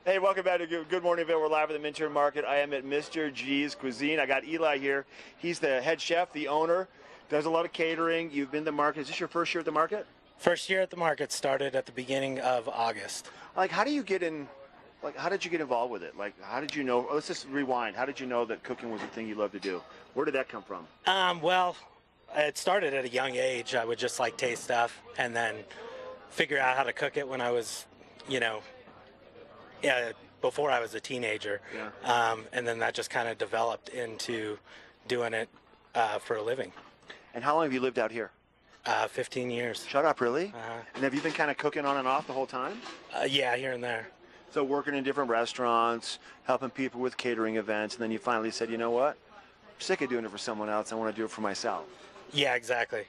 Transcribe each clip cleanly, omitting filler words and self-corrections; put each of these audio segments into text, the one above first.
Hey, welcome back to Good Morning Vail. We're live at the Minturn Market. I am at Mr. G's Cuisine. I got Eli here. He's the head chef, the owner, does a lot of catering. You've been to the market. Is this your first year at the market? First year at the market started at the beginning of August. Like, how do you get in, like, how did you get involved with it? Like, how did you know, let's just rewind. How did you know that cooking was a thing you love to do? Where did that come from? Well, it started at a young age. I would just like taste stuff and then figure out how to cook it when I was, before I was a teenager. Yeah. And then that just kind of developed into doing it for a living. And how long have you lived out here? 15 years. Shut up, really? Uh-huh. And have you been kind of cooking on and off the whole time? Yeah, here and there. So working in different restaurants, helping people with catering events, and then you finally said, you know what? I'm sick of doing it for someone else. I want to do it for myself. Yeah, exactly.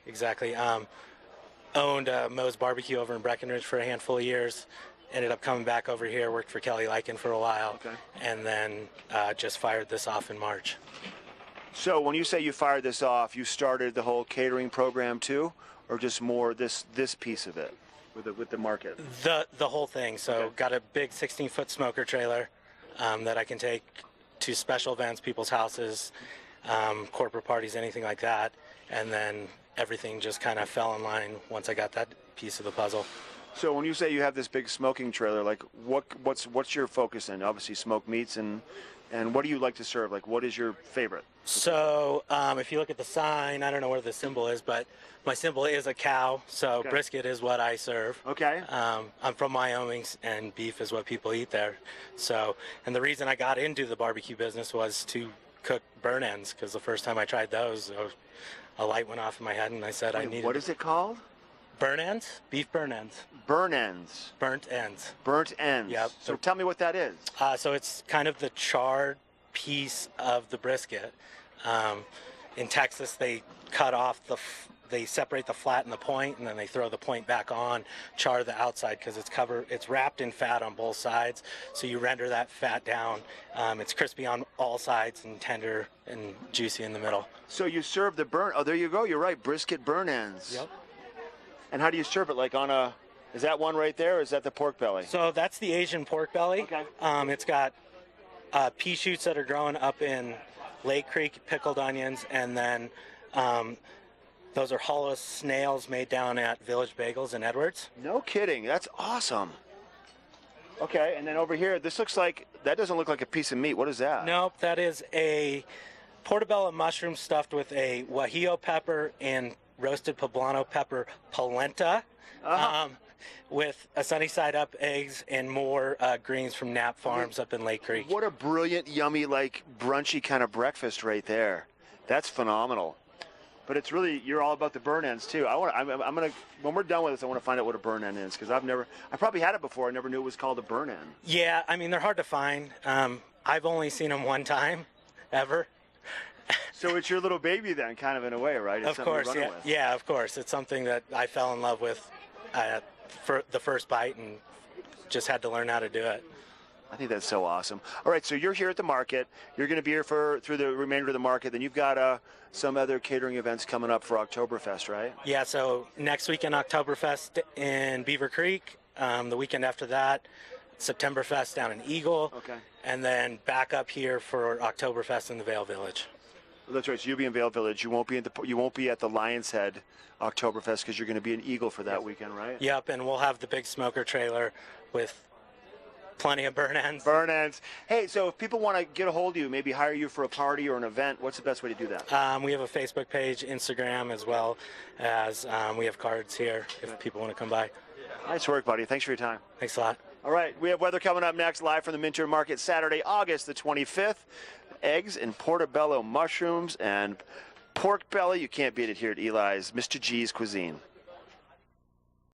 Owned Moe's Barbecue over in Breckenridge for a handful of years. Ended up coming back over here, worked for Kelly Lycan for a while, Okay. and then just fired this off in March. So when you say you fired this off, you started the whole catering program too, or just more this piece of it with the market? The whole thing. So Okay. got a big 16-foot smoker trailer that I can take to special events, people's houses, corporate parties, anything like that, and then everything just kind of fell in line once I got that piece of the puzzle. So when you say you have this big smoking trailer, like what's your focus in? Obviously smoked meats, and what do you like to serve? Like, what is your favorite? So if you look at the sign, I don't know where the symbol is, but my symbol is a cow, so Okay. brisket is what I serve. Okay. I'm from Wyoming, and beef is what people eat there. So, and the reason I got into the barbecue business was to cook burn ends, because the first time I tried those, a light went off in my head, and I said I needed. What is it called? Burn ends? Beef burn ends. Burn ends. Burnt ends. Burnt ends. Yep. So tell me what that is. So it's kind of the charred piece of the brisket. In Texas, they cut off they separate the flat and the point, and then they throw the point back on, char the outside because it's wrapped in fat on both sides. So you render that fat down. It's crispy on all sides and tender and juicy in the middle. So you serve the burn. Oh, there you go. You're right. Brisket burn ends. Yep. And how do you serve it? Like on a, is that one right there, or is that the pork belly? So that's the Asian pork belly. Okay. It's got pea shoots that are growing up in Lake Creek, pickled onions, and then those are hollow snails made down at Village Bagels in Edwards. No kidding. That's awesome. Okay, and then over here, this looks like, that doesn't look like a piece of meat. What is that? Nope, that is a portobello mushroom stuffed with a guajillo pepper and roasted poblano pepper polenta, with a sunny side up eggs and more greens from Knapp Farms up in Lake Creek. What a brilliant, yummy, like brunchy kind of breakfast right there. That's phenomenal. But it's really, you're all about the burn ends too. I'm gonna, when we're done with this, I want to find out what a burn end is, because I probably had it before. I never knew it was called a burn end. Yeah, I mean, they're hard to find. I've only seen them one time, ever. So it's your little baby then, kind of in a way, right? It's Of course, something yeah, you're running with. yeah, of course. It's something that I fell in love with for the first bite, and just had to learn how to do it. I think that's so awesome. All right, so you're here at the market. You're going to be here through the remainder of the market. Then you've got some other catering events coming up for Oktoberfest, right? Yeah, so next weekend, Oktoberfest in Beaver Creek. The weekend after that, Septemberfest down in Eagle. Okay. And then back up here for Oktoberfest in the Vail Village. Well, that's right. So you'll be in Vail Village. You won't be at the Lion's Head Oktoberfest, because you're going to be in Eagle for that weekend, right? Yep, and we'll have the big smoker trailer with plenty of burn ends. Burn ends. Hey, so if people want to get a hold of you, maybe hire you for a party or an event, what's the best way to do that? We have a Facebook page, Instagram, as well as we have cards here if people want to come by. Nice work, buddy. Thanks for your time. Thanks a lot. All right, we have weather coming up next, live from the Minturn Market, Saturday, August the 25th. Eggs and portobello mushrooms and pork belly. You can't beat it here at Eli's Mr. G's Cuisine.